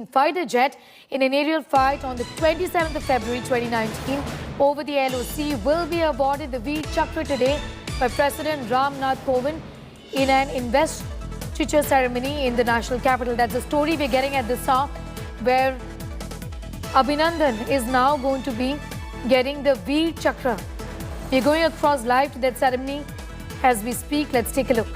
F-16 fighter jet in an aerial fight on the 27th of February 2019 over the LOC will be awarded the Vir Chakra today by President Ram Nath Kovind in an investiture ceremony in the national capital. That's the story we're getting at this hour, where Abhinandan is now going to be getting the Vir Chakra. We're going across live to that ceremony as we speak. Let's take a look.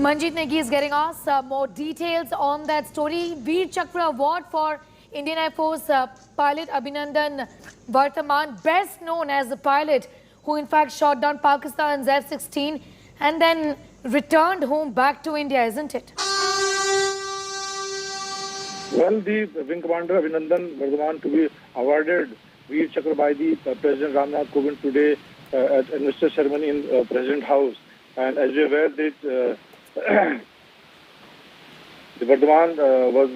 Manjeet Negi is getting us more details on that story. Vir Chakra Award for Indian Air Force pilot Abhinandan Varthaman, best known as the pilot who in fact shot down Pakistan's F-16 and then returned home back to India, isn't it? Well, the Wing Commander Abhinandan Varthaman to be awarded Vir Chakra by the President Ram Nath Kovind today at investiture ceremony in President House. And as you are aware, that the Varthaman was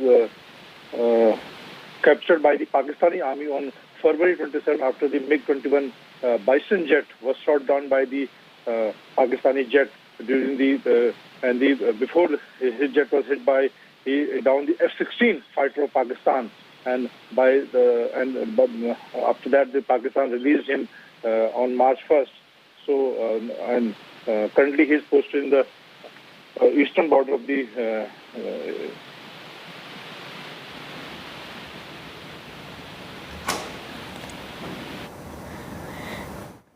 captured by the Pakistani army on February 27 after the MiG-21 Bison jet was shot down by the Pakistani jet during the before his jet was hit by down the F-16 fighter of Pakistan, and after that the Pakistan released him on March 1st. So currently he is posted in the eastern border of the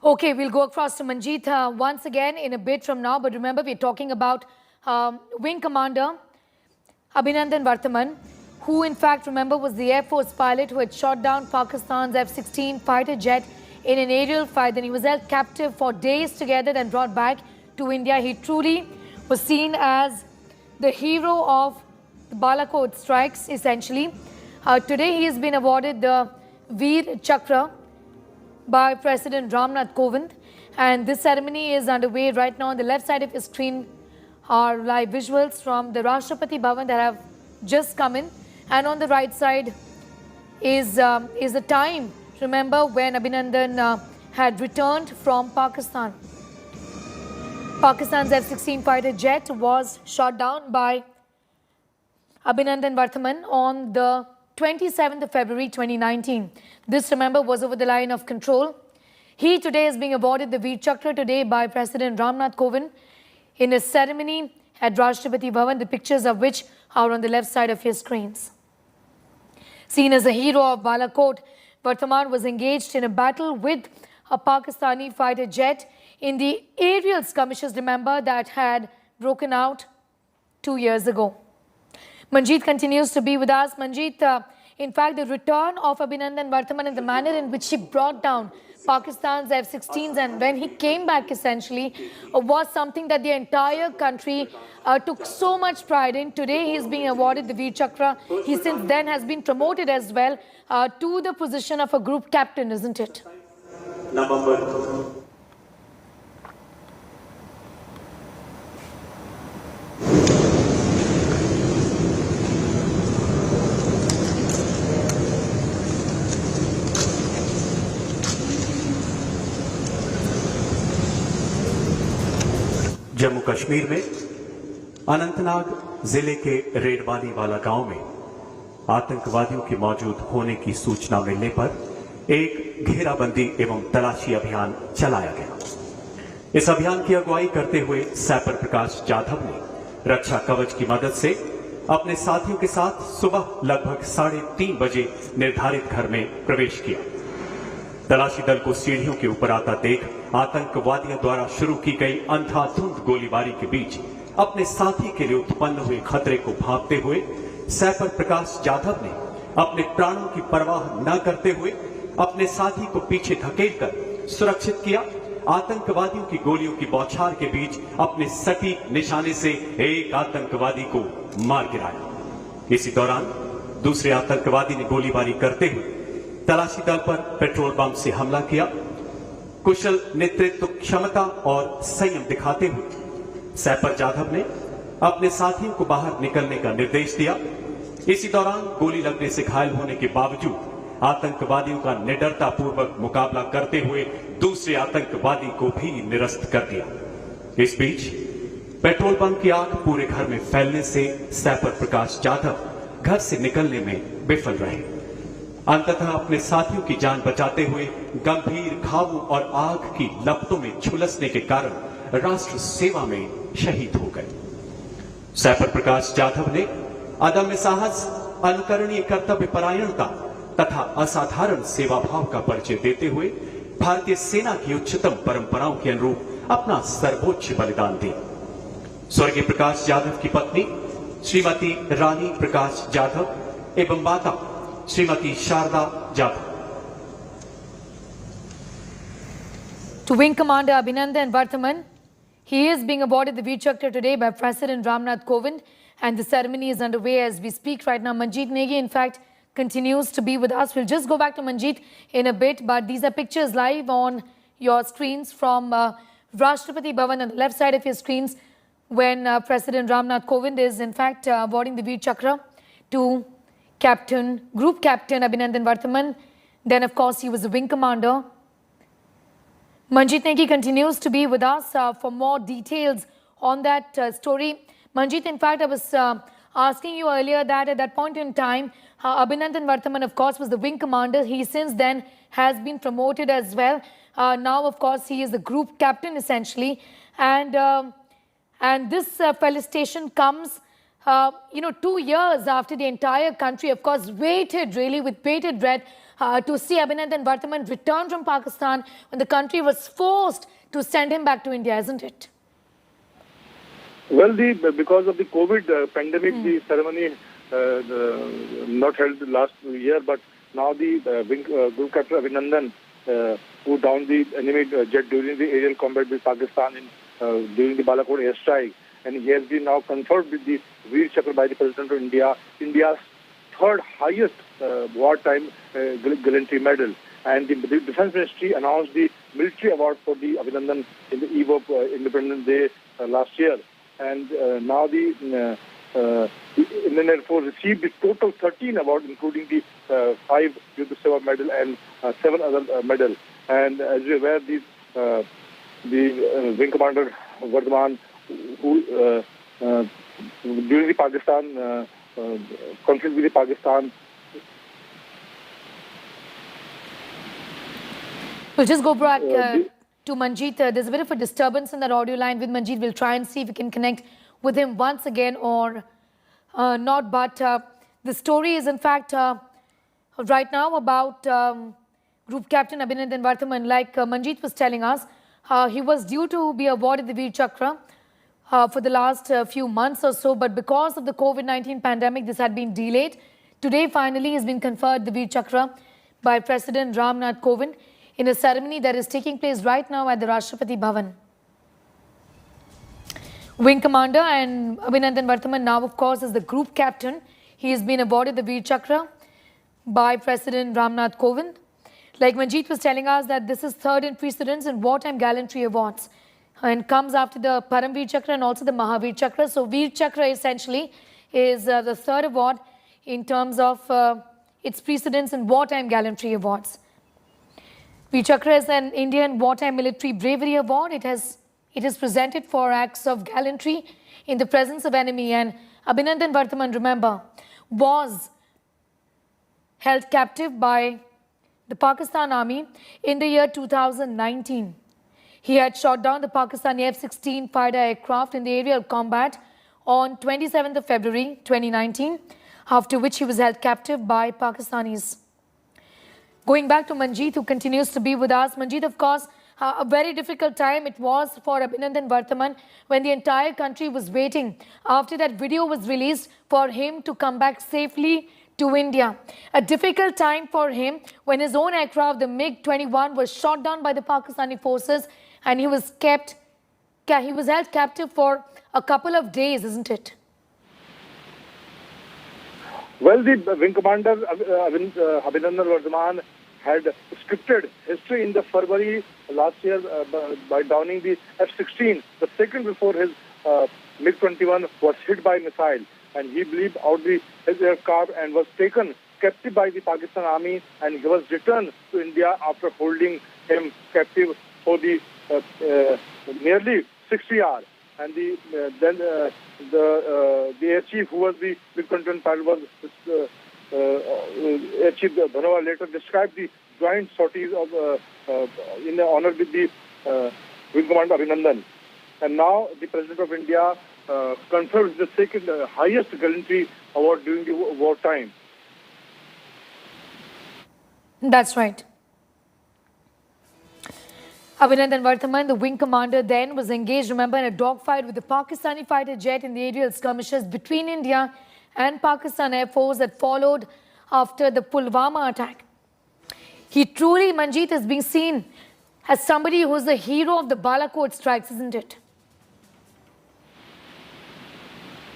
Okay, we'll go across to Manjeet once again in a bit from now. But remember, we're talking about Wing Commander Abhinandan Varthaman, who in fact, remember, was the Air Force pilot who had shot down Pakistan's F-16 fighter jet in an aerial fight. Then he was held captive for days together, then brought back to India. He truly was seen as the hero of the Balakot strikes, essentially. Today, he has been awarded the Vir Chakra by President Ram Nath Kovind, and this ceremony is underway right now. On the left side of your screen are live visuals from the Rashtrapati Bhavan that have just come in, and on the right side is the time, remember, when Abhinandan had returned from Pakistan. Pakistan's F-16 fighter jet was shot down by Abhinandan Varthaman on the 27th of February 2019. This, remember, was over the line of control. He today is being awarded the Vir Chakra today by President Ram Nath Kovind in a ceremony at Rashtrapati Bhavan, the pictures of which are on the left side of your screens. Seen as a hero of Balakot, Varthaman was engaged in a battle with a Pakistani fighter jet in the aerial skirmishes, remember, that had broken out 2 years ago. Manjeet continues to be with us. Manjeet, in fact, the return of Abhinandan Varthaman and the manner in which he brought down Pakistan's F-16s and when he came back, essentially, was something that the entire country took so much pride in. Today, he is being awarded the Vir Chakra. He since then has been promoted as well to the position of a group captain, isn't it? November. Jammu Kashmir में अनंतनाग जिले के रेडवाली वाला गांव में आतंकवादियों के मौजूद होने की सूचना मिलने पर एक घेराबंदी एवं तलाशी अभियान चलाया गया। इस अभियान की अगुवाई करते हुए सैपर प्रकाश जाधव ने रक्षा कवच की मदद से अपने साथियों के साथ सुबह लगभग 3:30 बजे निर्धारित घर में प्रवेश किया। तलाशी दल को सीढ़ियों के ऊपर आता देख आतंकवादियों द्वारा शुरू की गई अंधाधुंध गोलीबारी के बीच अपने साथी के लिए उत्पन्न हुए खतरे को भांपते हुए सैपर प्रकाश जाधव ने अपने प्राणों की परवाह न करते हुए अपने साथी को पीछे धकेलकर सुरक्षित किया। आतंकवादियों की गोलियों की बौछार के बीच अपने सटीक निशाने से एक आतंकवादी को मार गिराया। इसी दौरान दूसरे आतंकवादी ने गोलीबारी करते हुए तलाशी दल पर पेट्रोल बम से हमला किया। कुशल नेतृत्व क्षमता और संयम दिखाते हुए सैपर जाधव ने अपने साथियों को बाहर निकलने का निर्देश दिया। इसी दौरान गोली लगने से घायल होने के बावजूद आतंकवादियों का निडरतापूर्वक मुकाबला करते हुए दूसरे आतंकवादी को भी निरस्त कर दिया। इस बीच पेट्रोल पंप की आग पूरे घर में फैलने से सैपर प्रकाश जाधव घर से निकलने में विफल रहे। अंततः अपने साथियों की जान बचाते हुए गंभीर घावों और आग की लपटों में झुलसने के कारण राष्ट्र सेवा में शहीद हो गए। सैपर प्रकाश जाधव ने अदम्य साहस, अनुकरणीय कर्तव्य परायणता तथा असाधारण सेवा भाव का परिचय देते हुए भारतीय सेना की उच्चतम परंपराओं के अनुरूप अपना सर्वोच्च बलिदान दिया। स्वर्गीय प्रकाश जाधव की पत्नी श्रीमती रानी प्रकाश जाधव एवं माता Shrimati Sharda Jadhav. To Wing Commander Abhinandan Varthaman, he is being awarded the Vir Chakra today by President Ram Nath Kovind, and the ceremony is underway as we speak right now. Manjeet Negi, in fact, continues to be with us. We'll just go back to Manjeet in a bit, but these are pictures live on your screens from Rashtrapati Bhavan on the left side of your screens when President Ram Nath Kovind is in fact awarding the Vir Chakra to Group Captain Abhinandan Varthaman. Then of course he was the Wing Commander. Manjeet Negi continues to be with us for more details on that story. Manjeet, in fact, I was asking you earlier that at that point in time, Abhinandan Varthaman, of course, was the Wing Commander. He since then has been promoted as well. Now, of course, he is the Group Captain essentially. And this felicitation comes, 2 years after the entire country, of course, waited really with bated breath to see Abhinandan Varthaman return from Pakistan when the country was forced to send him back to India, isn't it? Well, because of the COVID pandemic, the ceremony not held last year, but now the Group Captain Abhinandan, who downed the enemy jet during the aerial combat with Pakistan during the Balakot airstrike, and he has been now conferred with the Vir Chakra by the President of India, India's third highest wartime Gallantry medal. And the Defense Ministry announced the military award for the Abhinandan in the eve of Independence Day last year. And now the Indian Air Force received the total 13 awards, including the 5 Yudh Seva medal and 7 other medals. And as you're aware, the Wing Commander Varthaman, who during the Pakistan conflict with the Pakistan. We'll just go back to Manjeet. There's a bit of a disturbance in that audio line with Manjeet. We'll try and see if we can connect with him once again or not. But the story is in fact right now about Group Captain Abhinandan Varthaman. Like Manjeet was telling us, he was due to be awarded the Vir Chakra for the last few months or so, but because of the COVID-19 pandemic, this had been delayed. Today, finally, has been conferred the Vir Chakra by President Ram Nath Kovind in a ceremony that is taking place right now at the Rashtrapati Bhavan. Wing Commander and Abhinandan Varthaman now, of course, is the Group Captain. He has been awarded the Vir Chakra by President Ram Nath Kovind. Like Manjeet was telling us that this is third in precedence in Wartime Gallantry Awards and comes after the Param Vir Chakra and also the Mahavir Chakra. So Vir Chakra essentially is the third award in terms of its precedence in Wartime Gallantry Awards. Vir Chakra is an Indian Wartime Military Bravery Award. It is presented for acts of gallantry in the presence of enemy. And Abhinandan Varthaman, remember, was held captive by the Pakistan Army in the year 2019. He had shot down the Pakistani F-16 fighter aircraft in the aerial combat on 27th of February 2019, after which he was held captive by Pakistanis. Going back to Manjeet, who continues to be with us. Manjeet, of course, a very difficult time it was for Abhinandan Varthaman when the entire country was waiting after that video was released for him to come back safely to India. A difficult time for him when his own aircraft, the MiG-21, was shot down by the Pakistani forces and he was held captive for a couple of days, isn't it? Well, the Wing Commander Abhinandan Varthaman had scripted history in the February last year by downing the F-16. The second before his MiG-21 was hit by missile, and he blew out his aircraft and was taken captive by the Pakistan Army, and he was returned to India after holding him captive for the nearly 60 hours. And then the air chief, who was the MiG-21 pilot, was Air Chief Dhanwar, later described the joint sorties of in honor with the Wing Commander Abhinandan. And now the President of India confers the second highest gallantry award during the wartime. That's right. Abhinandan Varthaman, the wing commander, then was engaged, remember, in a dogfight with the Pakistani fighter jet in the aerial skirmishes between India and Pakistan Air Force that followed after the Pulwama attack. He truly, Manjeet, is being seen as somebody who is the hero of the Balakot strikes, isn't it?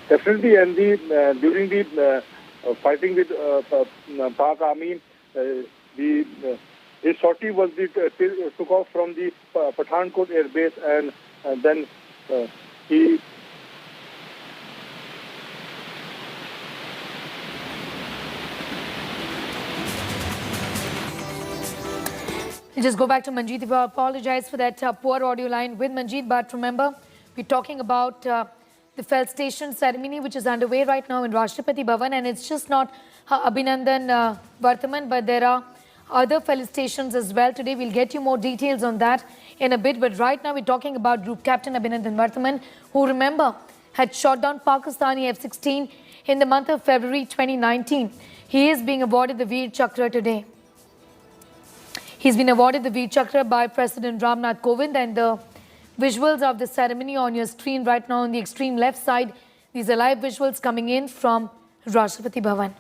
Definitely, and during the fighting with Pak Army, his sortie was took off from the Pathankot air base, and then he We'll just go back to Manjeet. I apologize for that poor audio line with Manjeet, but remember, we're talking about the felt station ceremony, which is underway right now in Rashtrapati Bhavan, and it's just not Abhinandan Varthaman, but there are other felicitations as well today. We'll get you more details on that in a bit, but right now we're talking about Group Captain Abhinandan Varthaman, who, remember, had shot down Pakistani F-16 in the month of February 2019. He is being awarded the Vir Chakra today. He's been awarded the Vir Chakra by President Ram Nath Kovind, and the visuals of the ceremony on your screen right now on the extreme left side. These are live visuals coming in from Rashtrapati Bhavan.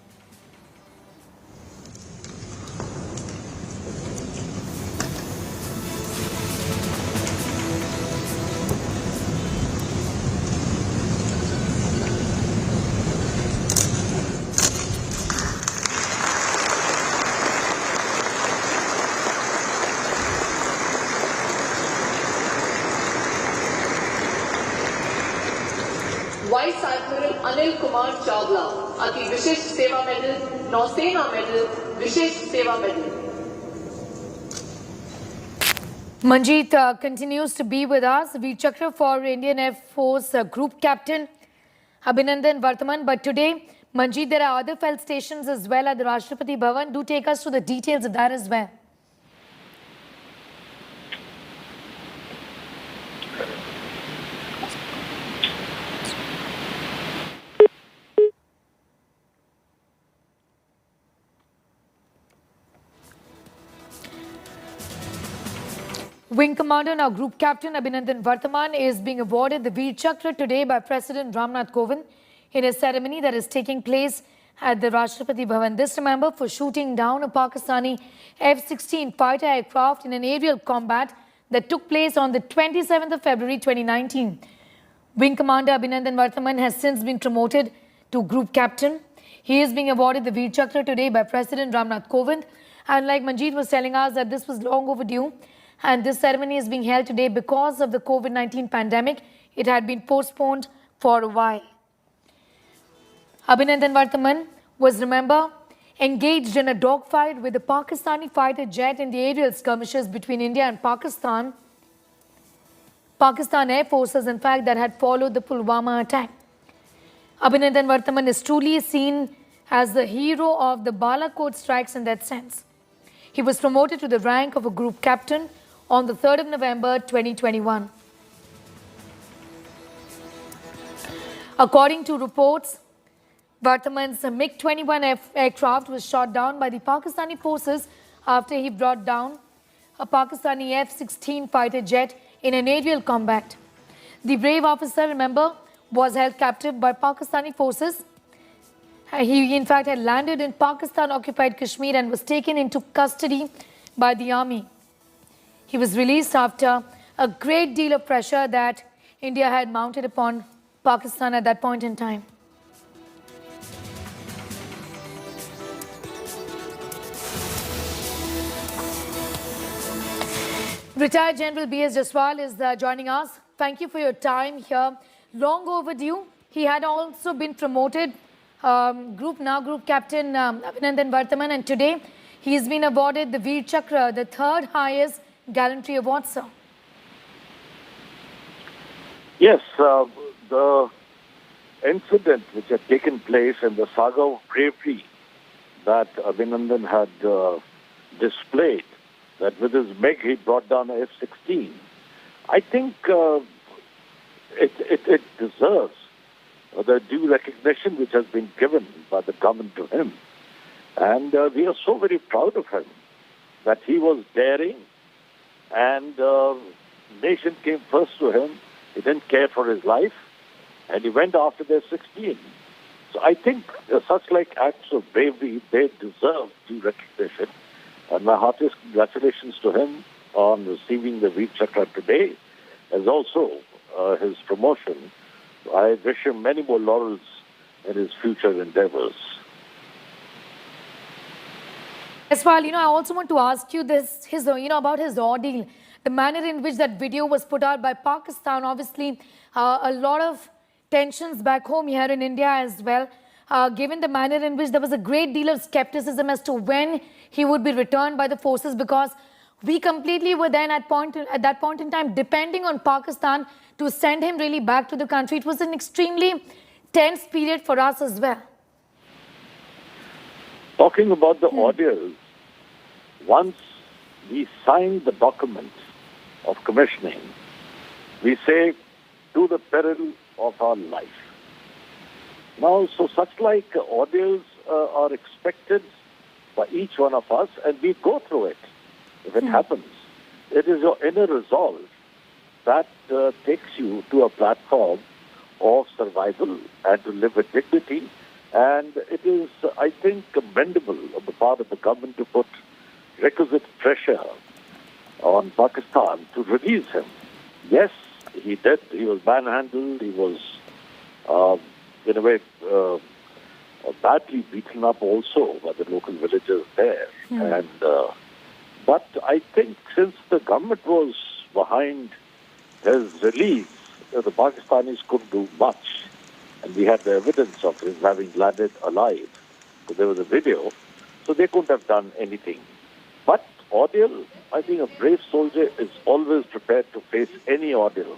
Vice admiral Anil Kumar Chawla अति विशिष्ट सेवा medal, नौसेना medal, विशिष्ट सेवा medal. Manjeet continues to be with us. Vir Chakra for Indian Air Force Group Captain Abhinandan Varthaman. But today, Manjeet, there are other felt stations as well at the Rashtrapati Bhavan. Do take us through the details of that as well. Wing Commander, now Group Captain Abhinandan Varthaman, is being awarded the Vir Chakra today by President Ram Nath Kovind in a ceremony that is taking place at the Rashtrapati Bhavan. This, remember, for shooting down a Pakistani F-16 fighter aircraft in an aerial combat that took place on the 27th of February 2019. Wing Commander Abhinandan Varthaman has since been promoted to Group Captain. He is being awarded the Vir Chakra today by President Ram Nath Kovind. And like Manjeet was telling us that this was long overdue, and this ceremony is being held today because of the COVID-19 pandemic. It had been postponed for a while. Abhinandan Varthaman was, remember, engaged in a dogfight with the Pakistani fighter jet in the aerial skirmishes between India and Pakistan. Pakistan Air Forces, in fact, that had followed the Pulwama attack. Abhinandan Varthaman is truly seen as the hero of the Balakot strikes in that sense. He was promoted to the rank of a Group Captain on the 3rd of November 2021. According to reports, Varthaman's MiG-21 aircraft was shot down by the Pakistani forces after he brought down a Pakistani F-16 fighter jet in an aerial combat. The brave officer, remember, was held captive by Pakistani forces. He, in fact, had landed in Pakistan-occupied Kashmir and was taken into custody by the army. He was released after a great deal of pressure that India had mounted upon Pakistan at that point in time. Retired General B.S. Jaswal is joining us. Thank you for your time here. Long overdue. He had also been promoted, Group Captain Abhinandan Varthaman, and today he's been awarded the Vir Chakra, the third highest Gallantry Awards, sir. Yes, the incident which had taken place and the saga of bravery that Abhinandan had displayed, that with his MiG he brought down a F-16, I think it deserves the due recognition which has been given by the government to him. And we are so very proud of him that he was daring and the nation came first to him. He didn't care for his life and he went after the F-16. So I think such like acts of bravery, they deserve due recognition. And my heartiest congratulations to him on receiving the Vir Chakra today, as also his promotion. I wish him many more laurels in his future endeavors. Jaswal, I also want to ask you this, about his ordeal, the manner in which that video was put out by Pakistan. Obviously, a lot of tensions back home here in India as well, given the manner in which there was a great deal of skepticism as to when he would be returned by the forces, because we completely were then at that point in time depending on Pakistan to send him really back to the country. It was an extremely tense period for us as well. Talking about the ordeals, once we sign the document of commissioning, we say, to the peril of our life. Now, so such like ordeals are expected by each one of us, and we go through it. If it happens, it is your inner resolve that takes you to a platform of survival and to live with dignity. And it is, I think, commendable on the part of the government to put requisite pressure on Pakistan to release him. Yes, he did. He was manhandled. He was, in a way, badly beaten up also by the local villagers there. And but I think since the government was behind his release, the Pakistanis couldn't do much. And we had the evidence of him having landed alive. So there was a video. So they couldn't have done anything. But ordeal, I think a brave soldier is always prepared to face any ordeal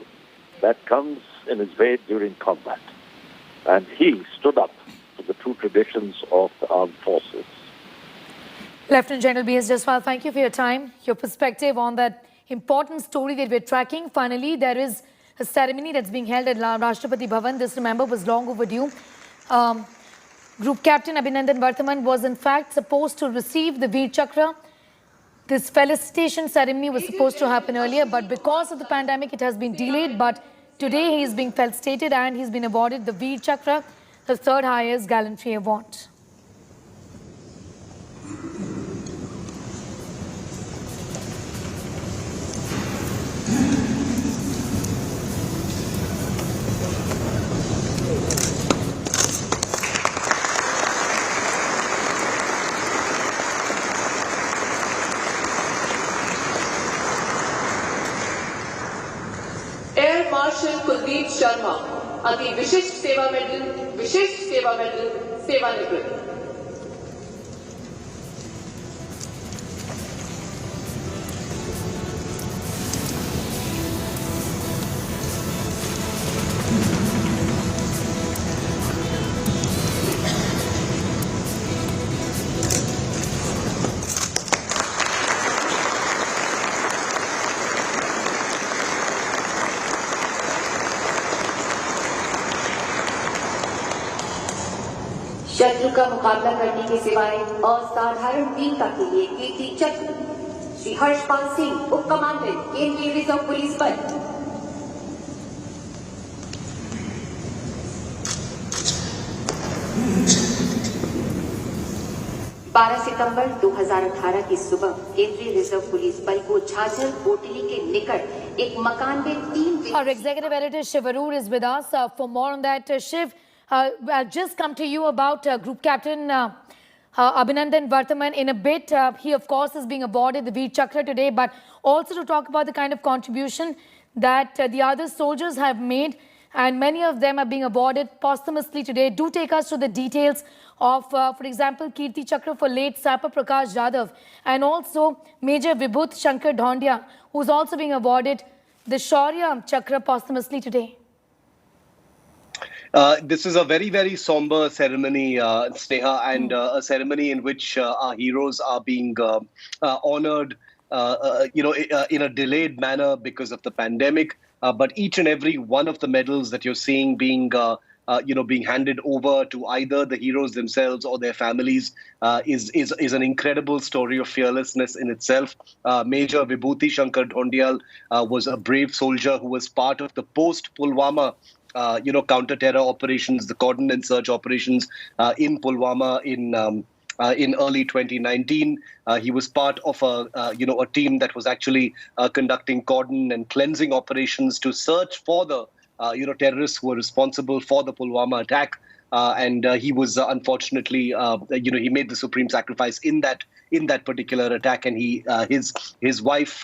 that comes in his way during combat. And he stood up to the true traditions of the armed forces. Lieutenant General B.S. Jaswal, thank you for your time, your perspective on that important story that we're tracking. Finally, there is a ceremony that's being held at Rashtrapati Bhavan. This, remember, was long overdue. Group Captain Abhinandan Varthaman was in fact supposed to receive the Vir Chakra. This felicitation ceremony was supposed to happen earlier, but because of the pandemic, it has been delayed. But today, he is being felicitated and he's been awarded the Vir Chakra, the third highest Gallantry Award. Air marshal Kuldeep Sharma अति विशिष्ट सेवा medal सेवानिवृत्त। शत्रु का मुकाबला करने के सिवाय असाधारण वीरता के लिए कीर्ति चक्र श्री हर्षपाल सिंह, उप कमांडेंट, केंद्रीय रिजर्व पुलिस बल। 12 सितंबर 2018 की सुबह केंद्रीय रिजर्व पुलिस बल को झाझर कोटली के निकट एक मकान में 3 Our executive editor Shiv Arur is with us for more on that. Shiv, I'll just come to you about Group Captain Abhinandan Varthaman. In a bit, he of course is being awarded the Vir Chakra today, but also to talk about the kind of contribution that the other soldiers have made, and many of them are being awarded posthumously today. Do take us to the details of, for example, Kirti Chakra for late Sapar Prakash Jadhav, and also Major Vibhuth Shankar Dhondia, who's also being awarded the Shaurya Chakra posthumously today. This is a very, very somber ceremony, Sneha, and a ceremony in which our heroes are being honored, in a delayed manner because of the pandemic. But each and every one of the medals that you're seeing being handed over to either the heroes themselves or their families is an incredible story of fearlessness in itself. Major Vibhuti Shankar Dhondial was a brave soldier who was part of the post-Pulwama counter-terror operations, the cordon and search operations in Pulwama in early 2019. He was part of a team that was actually conducting cordon and cleansing operations to search for the terrorists who were responsible for the Pulwama attack. And he was unfortunately, he made the supreme sacrifice in that particular attack. And his wife,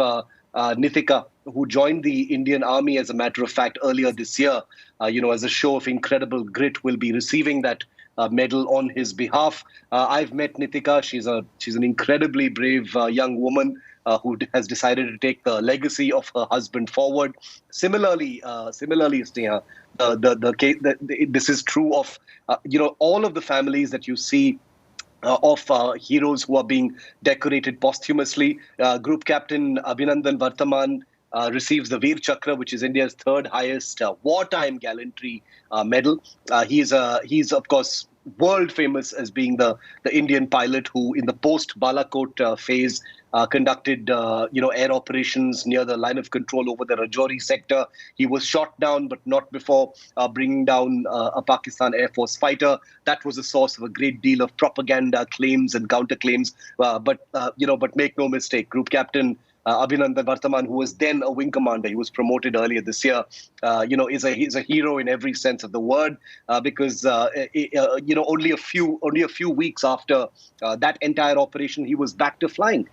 Nithika, who joined the Indian Army, as a matter of fact, earlier this year, as a show of incredible grit, will be receiving that medal on his behalf. I've met Nithika. She's an incredibly brave young woman who has decided to take the legacy of her husband forward. Similarly, Sneha, this is true of all of the families that you see of heroes who are being decorated posthumously. Group Captain Abhinandan Varthaman receives the Vir Chakra, which is India's third highest wartime gallantry medal. He's of course world famous as being the Indian pilot who, in the post Balakot phase, conducted air operations near the line of control over the Rajouri sector. He was shot down, but not before bringing down a Pakistan Air Force fighter. That was a source of a great deal of propaganda claims and counterclaims. But make no mistake, Group Captain Abhinandan Varthaman, who was then a wing commander, he was promoted earlier this year, is a hero in every sense of the word, because only a few weeks after that entire operation, he was back to flying.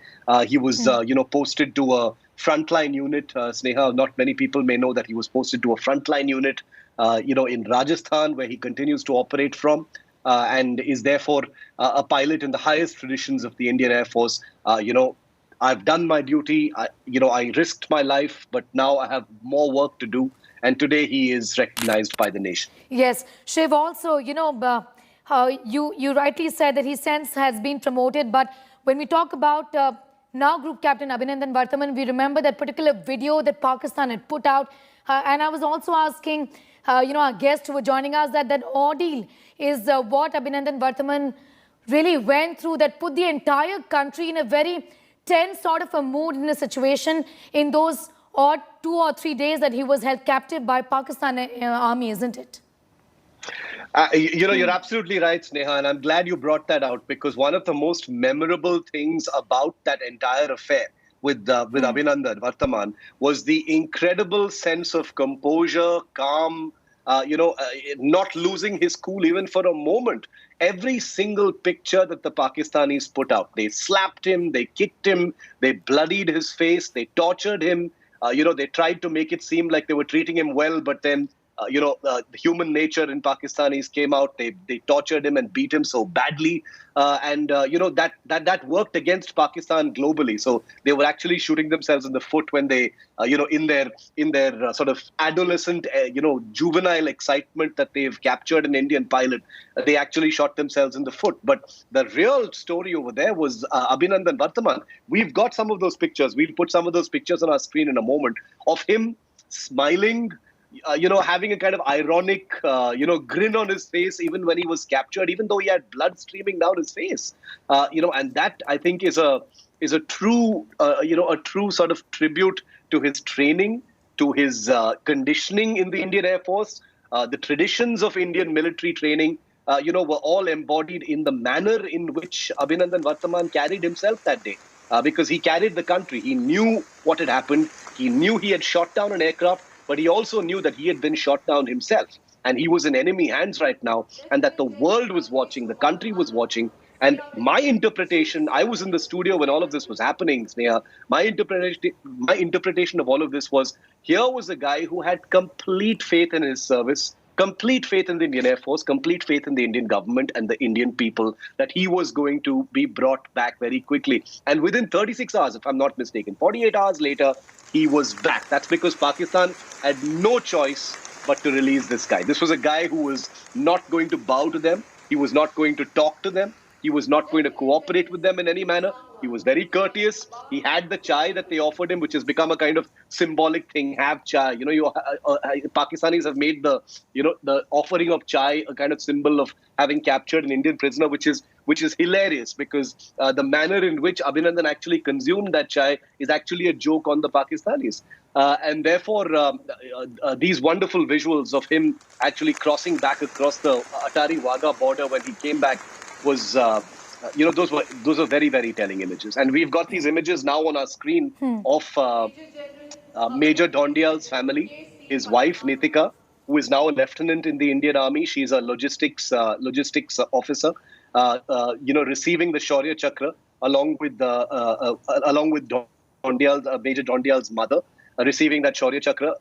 He was posted to a frontline unit. Sneha, not many people may know that he was posted to a frontline unit, in Rajasthan, where he continues to operate from. And is therefore a pilot in the highest traditions of the Indian Air Force. I've done my duty. I risked my life, but now I have more work to do. And today he is recognized by the nation. Yes, Shiv, also, you rightly said that he since has been promoted. But when we talk about now Group Captain Abhinandan Varthaman, we remember that particular video that Pakistan had put out. And I was also asking, our guests who were joining us, that ordeal is what Abhinandan Varthaman really went through, that put the entire country in a very tense sort of a mood, in a situation in those 2 or 3 days that he was held captive by Pakistan army, isn't it? You're absolutely right, Sneha, and I'm glad you brought that out, because one of the most memorable things about that entire affair with Abhinandan Varthaman was the incredible sense of composure, calm, not losing his cool even for a moment. Every single picture that the Pakistanis put out, they slapped him, they kicked him, they bloodied his face, they tortured him. They tried to make it seem like they were treating him well, but then human nature in Pakistanis came out. They tortured him and beat him so badly, that worked against Pakistan globally. So they were actually shooting themselves in the foot when they, in their sort of adolescent, juvenile excitement that they've captured an Indian pilot, they actually shot themselves in the foot. But the real story over there was Abhinandan Varthaman. We've got some of those pictures. We'll put some of those pictures on our screen in a moment of him smiling, having a kind of ironic, grin on his face, even when he was captured, even though he had blood streaming down his face. And that, I think, is a true, a true sort of tribute to his training, to his conditioning in the Indian Air Force. The traditions of Indian military training, were all embodied in the manner in which Abhinandan Varthaman carried himself that day. Because he carried the country. He knew what had happened. He knew he had shot down an aircraft, but he also knew that he had been shot down himself. And he was in enemy hands right now, and that the world was watching, the country was watching, And my interpretation, I was in the studio when all of this was happening, Sneha. My interpretation of all of this was, here was a guy who had complete faith in his service, complete faith in the Indian Air Force, complete faith in the Indian government and the Indian people, that he was going to be brought back very quickly. And within 36 hours, if I'm not mistaken, 48 hours later, he was back. That's because Pakistan had no choice but to release this guy. This was a guy who was not going to bow to them. He was not going to talk to them. He was not going to cooperate with them in any manner. He was very courteous. He had the chai that they offered him, which has become a kind of symbolic thing. Have chai. You know, Pakistanis have made the offering of chai a kind of symbol of having captured an Indian prisoner, which is hilarious, because the manner in which Abhinandan actually consumed that chai is actually a joke on the Pakistanis. And therefore, these wonderful visuals of him actually crossing back across the Atari-Wagah border when he came back was, those were very, very telling images. And we've got these images now on our screen of Major Dhondial's family, his wife, Nitika, who is now a lieutenant in the Indian Army. She's a logistics officer, receiving the Shaurya Chakra along with Major Dhondial's mother, receiving that Shaurya Chakra.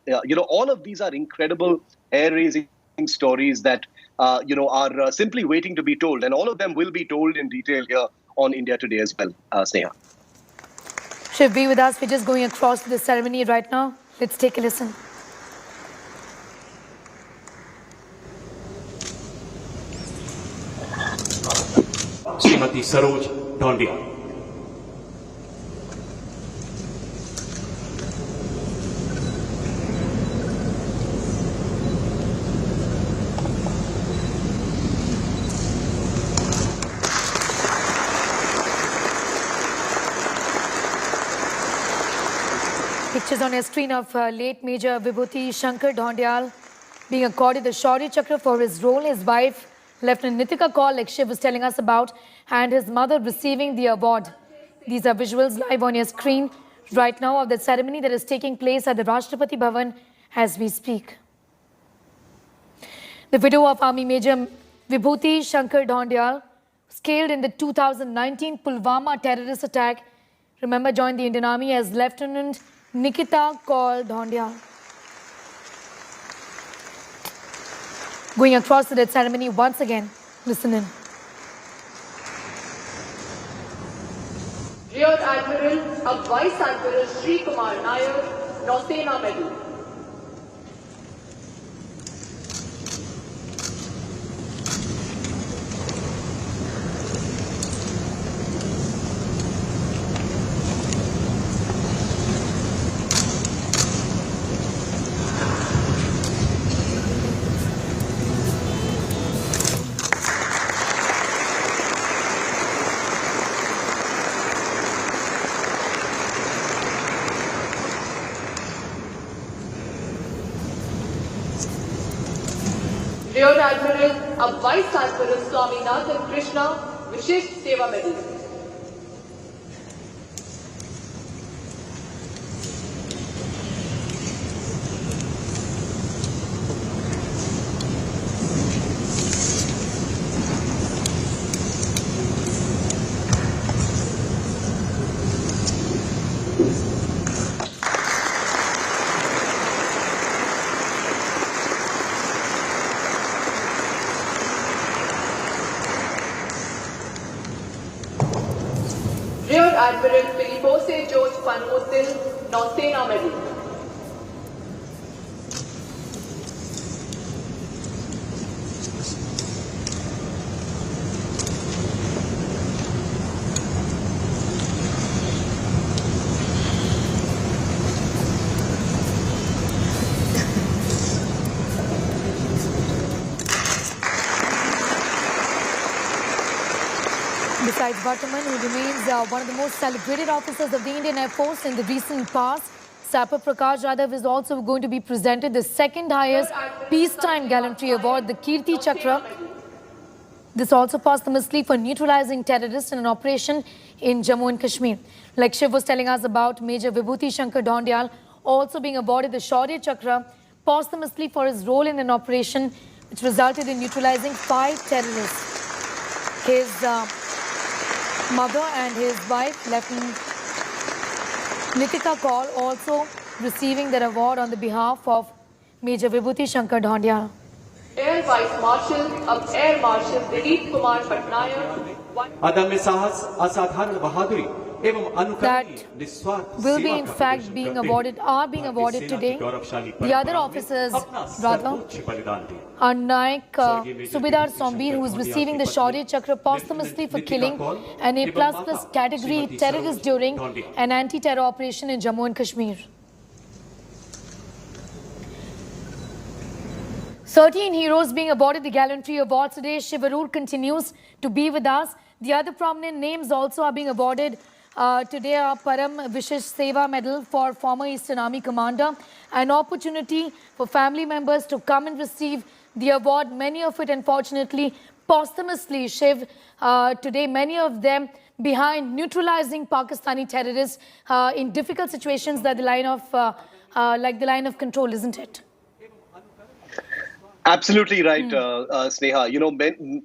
All of these are incredible, hair-raising stories that are simply waiting to be told, and all of them will be told in detail here on India Today as well. Sneha. Shiv, be with us. We're just going across to the ceremony right now. Let's take a listen. Shrimati Saroj ढोंडिया। Pictures on your screen of late Major Vibhuti Shankar Dhondial being accorded the Shaurya Chakra for his role. His wife, Lieutenant Nitika Kaul, like Shiv was telling us about, and his mother receiving the award. These are visuals live on your screen right now of the ceremony that is taking place at the Rashtrapati Bhavan as we speak. The widow of Army Major Vibhuti Shankar Dhondial was killed in the 2019 Pulwama terrorist attack. Remember, joined the Indian Army as Lieutenant Nikita Kaul Dhondial. Going across to that ceremony once again. Listen in. Rear Admiral of Vice Admiral Sri Kumar Nair, Nausena Medal. Rear Admiral of Vice Admiral Swaminathan Krishna, Vishish Seva Medal. Rear Admiral Filipose George Panmutil, Nausena Medal. Besides Varthaman, who remains one of the most celebrated officers of the Indian Air Force in the recent past, Sapper Prakash Yadav is also going to be presented the second highest peacetime gallantry award, the Kirti Chakra. This also posthumously for neutralizing terrorists in an operation in Jammu and Kashmir. Like Shiv was telling us about, Major Vibhuti Shankar Dhondial also being awarded the Shaurya Chakra posthumously for his role in an operation which resulted in neutralizing 5 terrorists. His mother and his wife, Lieutenant Nitika Kaul, also receiving their award on the behalf of Major Vibhuti Shankar Dhondia. Air Vice Marshal of Air Marshal Dilip Kumar Patnaik, अदम्य साहस, असाधारण बहादुरी एवं अनुकरणीय that निस्वार्थ will be सेवा in का fact प्रदर्शन being करते awarded, हुए are being भारतीय awarded सेना की today. गौरवशाली The other परंपरा में officers, अपना rather, सर्वोच्च बलिदान दिया। are Naik Subedar Sombir, who is receiving the Shaurya Chakra posthumously for killing an A++ category terrorist during an anti-terror operation in Jammu and Kashmir. 13 heroes being awarded the Gallantry Awards today. Shivarur continues to be with us. The other prominent names also are being awarded today are Param Vishesh Seva Medal for former Eastern Army Commander, an opportunity for family members to come and receive the award, many of it unfortunately posthumously, Shiv, today, many of them behind neutralizing Pakistani terrorists in difficult situations that the line of, like the line of control, isn't it? Absolutely right, Sneha. You know,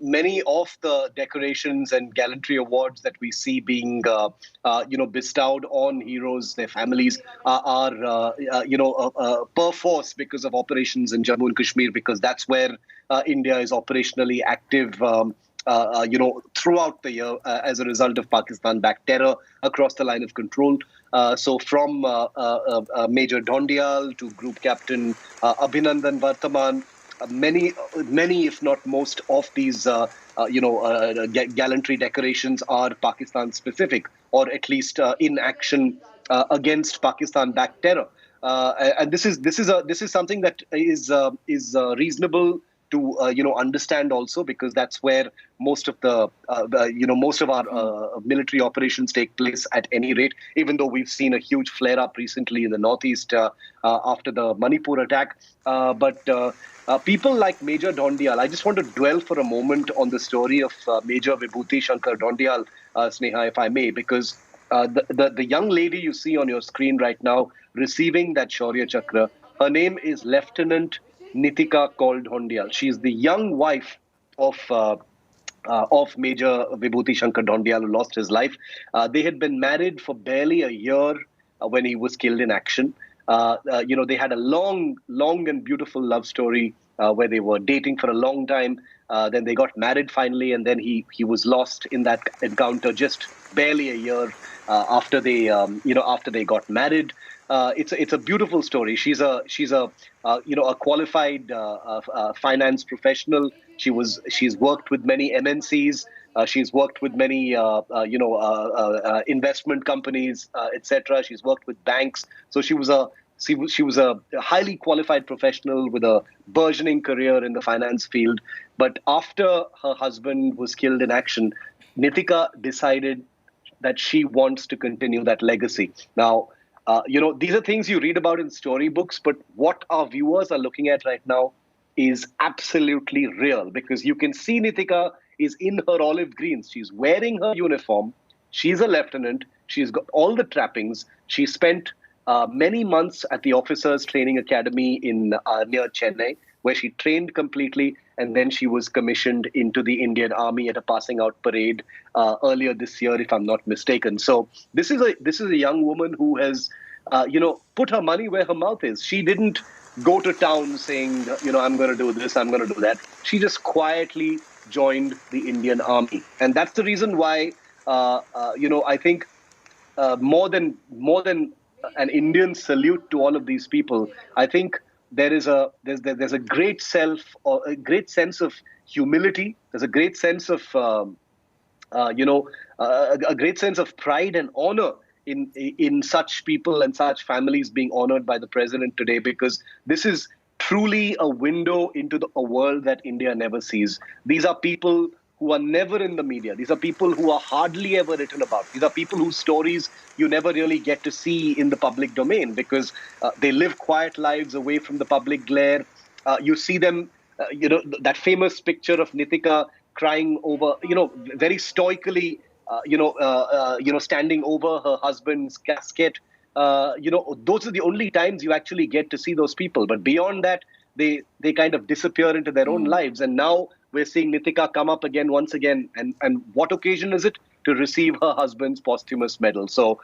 many of the decorations and gallantry awards that we see being, bestowed on heroes, their families, are perforce because of operations in Jammu and Kashmir, because that's where India is operationally active. Throughout the year as a result of Pakistan-backed terror across the line of control. So from Major Dhondial to Group Captain Abhinandan Varthaman, many, if not most, of these, gallantry decorations are Pakistan-specific, or at least in action against Pakistan-backed terror. And this is something that is reasonable to understand also, because that's where most of the most of our military operations take place at any rate, even though we've seen a huge flare up recently in the northeast after the Manipur attack. But people like Major Dhondial, I just want to dwell for a moment on the story of Major Vibhuti Shankar Dhondial, Sneha, if I may, because the young lady you see on your screen right now receiving that Shaurya Chakra, her name is Lieutenant Nitika Kaul Dhondial. She is the young wife of Major Vibhuti Shankar Dhondial, who lost his life. They had been married for barely a year when he was killed in action. They had a long and beautiful love story where they were dating for a long time. Then they got married finally, and then he was lost in that encounter just barely a year after they got married. It's a beautiful story. She's a qualified finance professional. She's worked with many MNCs. She's worked with many investment companies, etc. She's worked with banks. So she was a highly qualified professional with a burgeoning career in the finance field. But after her husband was killed in action, Nitika decided that she wants to continue that legacy. Now, these are things you read about in storybooks, but what our viewers are looking at right now is absolutely real, because you can see Nitika is in her olive greens. She's wearing her uniform. She's a lieutenant. She's got all the trappings. She spent many months at the Officers Training Academy in near Chennai, where she trained completely, and then she was commissioned into the Indian Army at a passing out parade earlier this year, if I'm not mistaken. So this is a young woman who has put her money where her mouth is. She didn't go to town saying, I'm going to do this, I'm going to do that. She just quietly joined the Indian Army, and that's the reason why I think more than an Indian salute to all of these people, I think there's a great great sense of humility. There's a great sense of a great sense of pride and honor in such people and such families being honored by the president today, because this is truly a window into a world that India never sees. These are people who are never in the media. These are people who are hardly ever written about. These are people whose stories you never really get to see in the public domain, because they live quiet lives away from the public glare. You see them, that famous picture of Nitika crying over, very stoically, standing over her husband's casket. Those are the only times you actually get to see those people. But beyond that, they kind of disappear into their own lives. And now we're seeing Nitika come up again once again. And what occasion is it? to receive her husband's posthumous medal. So,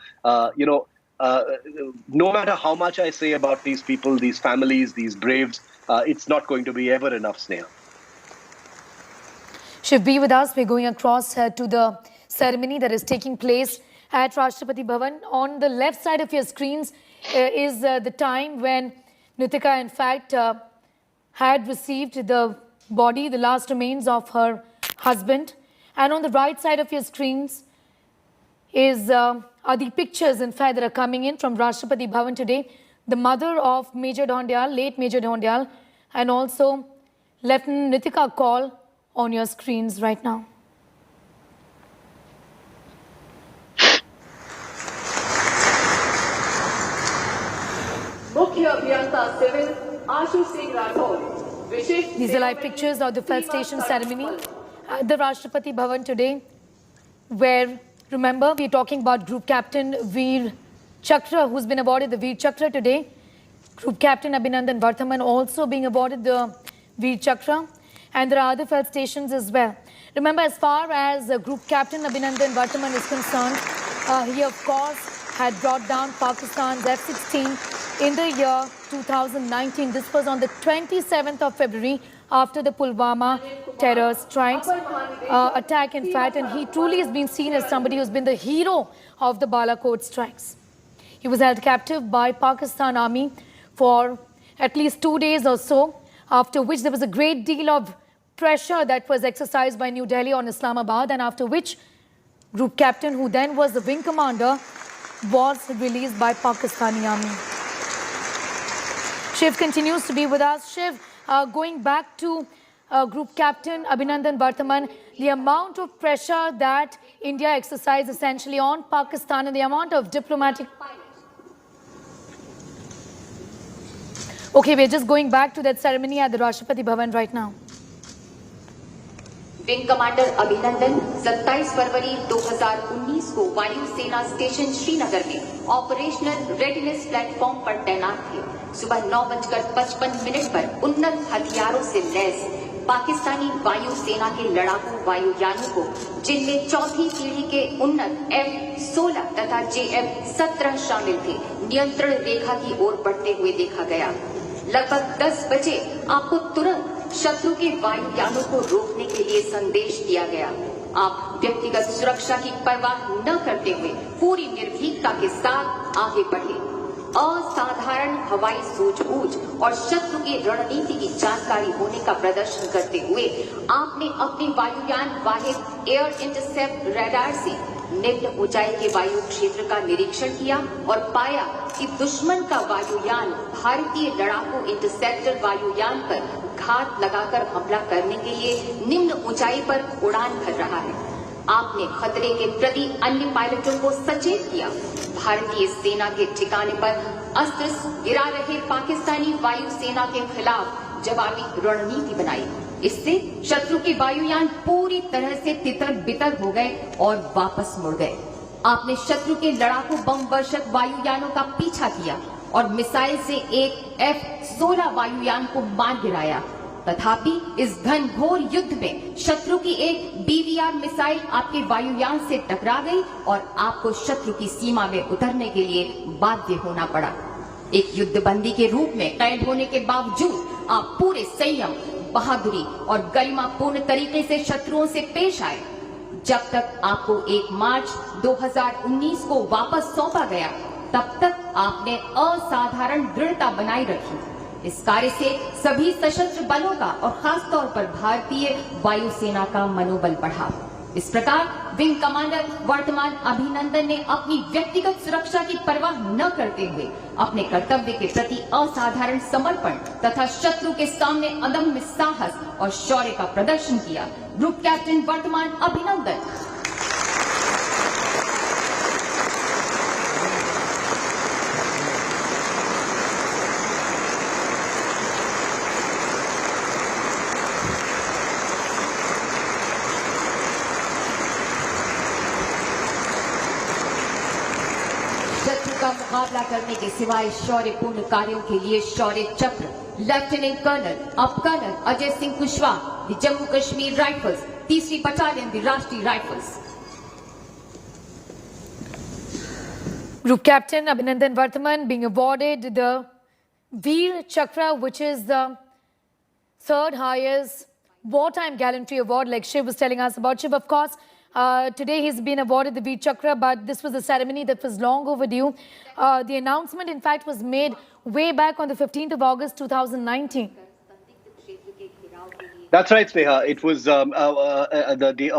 no matter how much I say about these people, these families, these braves, it's not going to be ever enough, Sneha. Shiv, be with us. We're going across to the ceremony that is taking place at Rashtrapati Bhavan. On the left side of your screens is the time when Nitika, in fact, had received the body, the last remains of her husband. And on the right side of your screens are the pictures, in fact, that are coming in from Rashtrapati Bhavan today. The mother of Major Dhondial, late Major Dhondial, and also Lieutenant Nitika Kaul on your screens right now. These are live pictures of the Felt Station ceremony at the Rashtrapati Bhavan today, where, remember, we're talking about Group Captain Vir Chakra, who's been awarded the Vir Chakra today. Group Captain Abhinandan Varthaman also being awarded the Vir Chakra. And there are other Felt Stations as well. Remember, as far as Group Captain Abhinandan Varthaman is concerned, he, of course, had brought down Pakistan's F-16 in the year 2019. This was on the 27th of February after the Pulwama terror strikes attack, in fact. And he truly has been seen as somebody who's been the hero of the Balakot strikes. He was held captive by Pakistan Army for at least 2 days or so, after which there was a great deal of pressure that was exercised by New Delhi on Islamabad, and after which Group Captain, who then was the wing commander, was released by Pakistani Army. Shiv continues to be with us. Shiv, going back to Group Captain Abhinandan Varthaman, the amount of pressure that India exercised essentially on Pakistan and the amount of diplomatic... Okay, we're just going back to that ceremony at the Rashtrapati Bhavan right now. Wing commander अभिनंदन 27 फरवरी 2019 को वायुसेना station Srinagar में operational readiness platform पर तैनात थे। सुबह 9:55 पर उन्नत हथियारों से लैस पाकिस्तानी वायुसेना के लड़ाकू वायुयानों को, जिनमें चौथी पीढ़ी के उन्नत F-16 तथा JF-17 शामिल थे, नियंत्रण रेखा की ओर बढ़ते हुए देखा गया। लगभग 10 बजे आपको तुरंत शत्रु के वायुयानों को रोकने के लिए संदेश दिया गया। आप व्यक्तिगत सुरक्षा की परवाह न करते हुए पूरी निर्भीकता के साथ आगे बढ़े। असाधारण हवाई सूझबूझ और शत्रु की रणनीति की जानकारी होने का प्रदर्शन करते हुए आपने अपने वायुयान वाहित एयर इंटरसेप्ट रडार से निम्न ऊंचाई के वायु क्षेत्र का निरीक्षण किया और पाया कि दुश्मन का वायुयान भारतीय लड़ाकू इंटरसेप्टर वायुयान पर घात लगाकर हमला करने के लिए निम्न ऊंचाई पर उड़ान भर रहा है। आपने खतरे के प्रति अन्य पायलटों को सचेत किया। भारतीय सेना के ठिकाने पर अस्त्र गिरा रहे पाकिस्तानी वायुसेना के खिलाफ जवाबी रणनीति बनाई। इससे शत्रु के वायुयान पूरी तरह से तितर बितर हो गए और वापस मुड़ गए। आपने शत्रु के लड़ाकू बम वर्षक वायुयानों का पीछा किया और मिसाइल से एक F-16 वायुयान को मार गिराया। तथापि इस घनघोर युद्ध में शत्रु की एक BVR मिसाइल आपके वायुयान से टकरा गई और आपको शत्रु की सीमा में उतरने के लिए बाध्य होना पड़ा। एक युद्धबंदी के रूप में कैद होने के बावजूद आप पूरे संयम, बहादुरी और गरिमापूर्ण तरीके से शत्रुओं से पेश आए। जब तक आपको 1 मार्च 2019 को वापस सौंपा गया, तब तक आपने असाधारण दृढ़ता बनाए रखी। इस कार्य से सभी सशस्त्र बलों का और खास तौर पर भारतीय वायुसेना का मनोबल बढ़ा। इस प्रकार विंग कमांडर वर्तमान अभिनंदन ने अपनी व्यक्तिगत सुरक्षा की परवाह न करते हुए अपने कर्तव्य के प्रति असाधारण समर्पण तथा शत्रु के सामने अदम्य साहस और शौर्य का प्रदर्शन किया। ग्रुप कैप्टन वर्तमान अभिनंदन। का मुकाबला करने के सिवाय शौर्यपूर्ण कार्यों के लिए शौर्य चक्र लेफ्टिनेंट कर्नल अब कर्नल अजय सिंह कुशवाहा, जम्मू कश्मीर राइफल्स, 3री battalion, Rashtriya rifles. Group Captain Abhinandan Varthaman being awarded the Vir Chakra, which is the third highest wartime gallantry award, like Shiv was telling us about. Shiv, of course, today he's been awarded the Vir Chakra, but this was a ceremony that was long overdue. The announcement, in fact, was made way back on the 15th of August, 2019. That's right, Sneha. It was the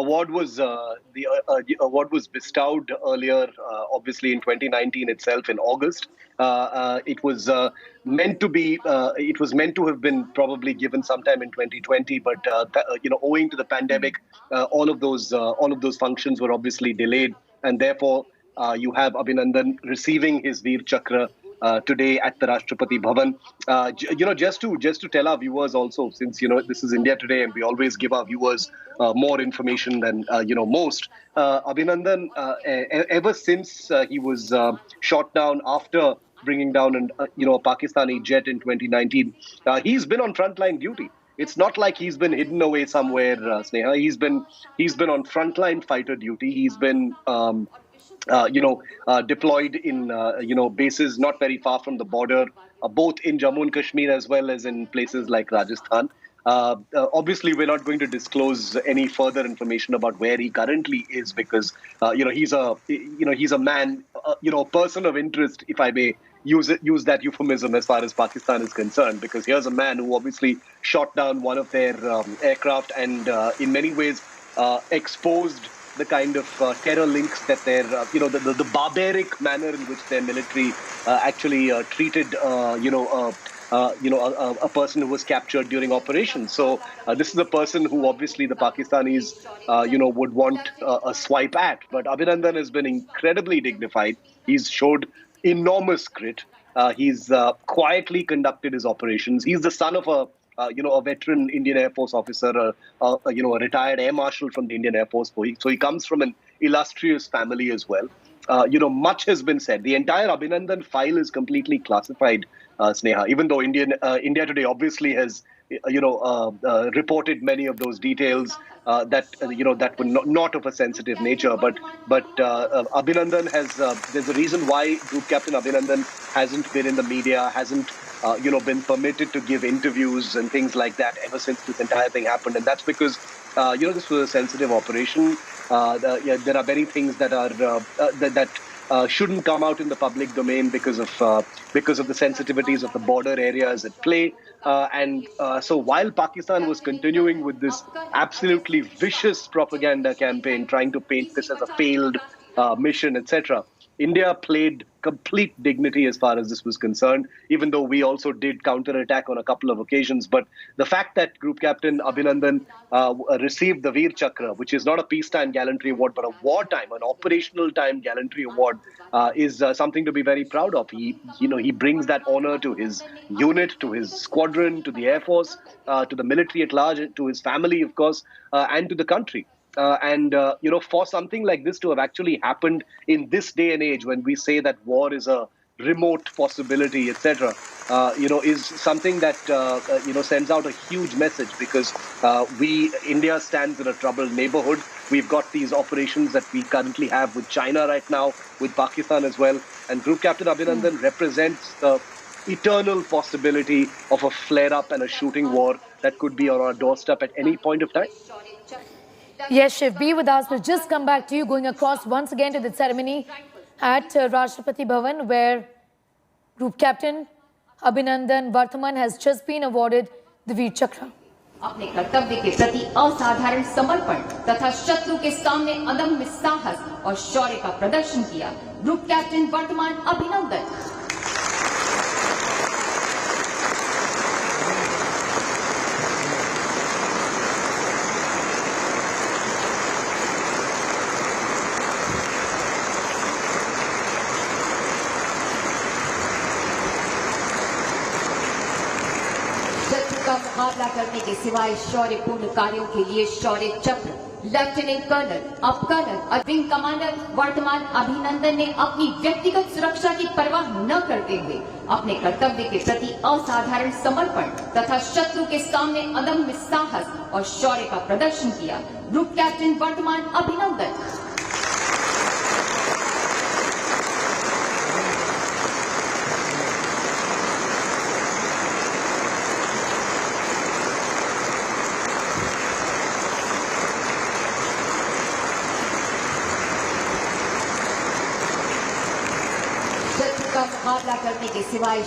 award was bestowed earlier, obviously in 2019 itself in August. It was meant to have been probably given sometime in 2020, but owing to the pandemic, all of those functions were obviously delayed, and therefore you have Abhinandan receiving his Vir Chakra today at the Rashtrapati Bhavan. Just to tell our viewers also, since this is India Today and we always give our viewers more information than most. Abhinandan, ever since he was shot down after bringing down a Pakistani jet in 2019, he's been on frontline duty. It's not like he's been hidden away somewhere, Sneha. He's been on frontline fighter duty. He's been deployed in bases not very far from the border, both in Jammu and Kashmir as well as in places like Rajasthan. Obviously, we're not going to disclose any further information about where he currently is because he's a man, a person of interest, if I may use that euphemism as far as Pakistan is concerned, because here's a man who obviously shot down one of their aircraft and in many ways exposed the kind of terror links that their, the barbaric manner in which their military actually treated, a person who was captured during operations. So this is a person who obviously the Pakistanis, would want a swipe at. But Abhinandan has been incredibly dignified. He's showed enormous grit. He's quietly conducted his operations. He's the son of a veteran Indian Air Force officer, a retired air marshal from the Indian Air Force. So he comes from an illustrious family as well. Much has been said. The entire Abhinandan file is completely classified, Sneha, even though India Today obviously has, reported many of those details that were not of a sensitive nature. But Abhinandan has, there's a reason why Group Captain Abhinandan hasn't been in the media, hasn't been permitted to give interviews and things like that ever since this entire thing happened. And that's because, this was a sensitive operation. There are many things that are that shouldn't come out in the public domain because of the sensitivities of the border areas at play. So while Pakistan was continuing with this absolutely vicious propaganda campaign, trying to paint this as a failed mission, etc., India played complete dignity as far as this was concerned, even though we also did counterattack on a couple of occasions. But the fact that Group Captain Abhinandan received the Vir Chakra, which is not a peacetime gallantry award, but a wartime, an operational time gallantry award, is something to be very proud of. He brings that honor to his unit, to his squadron, to the Air Force, to the military at large, to his family, of course, and to the country. For something like this to have actually happened in this day and age, when we say that war is a remote possibility, etc., is something that, sends out a huge message, because India stands in a troubled neighborhood. We've got these operations that we currently have with China right now, with Pakistan as well. And Group Captain Abhinandan represents the eternal possibility of a flare-up and a shooting war that could be on our doorstep at any point of time. Yes, Shiv, be with us. We'll just come back to you, going across once again to the ceremony at Rashtrapati Bhavan, where Group Captain Abhinandan Varthaman has just been awarded the Vir Chakra. अपने कर्तव्य के प्रति असाधारण समर्पण तथा शत्रु के सामने अदम्य साहस और शौर्य का प्रदर्शन किया ग्रुप कैप्टन वर्तमान अभिनंदन। का मुकाबला करने के सिवाय शौर्यपूर्ण कार्यों के लिए शौर्य चक्र लेफ्टिनेंट कर्नल, अब कर्नल और विंग कमांडर वर्तमान अभिनंदन ने अपनी व्यक्तिगत सुरक्षा की परवाह न करते हुए अपने कर्तव्य के प्रति असाधारण समर्पण तथा शत्रु के सामने अदम्य साहस और शौर्य का प्रदर्शन किया ग्रुप कैप्टन वर्तमान अभिनंदन। मुकाबला करने के सिवाय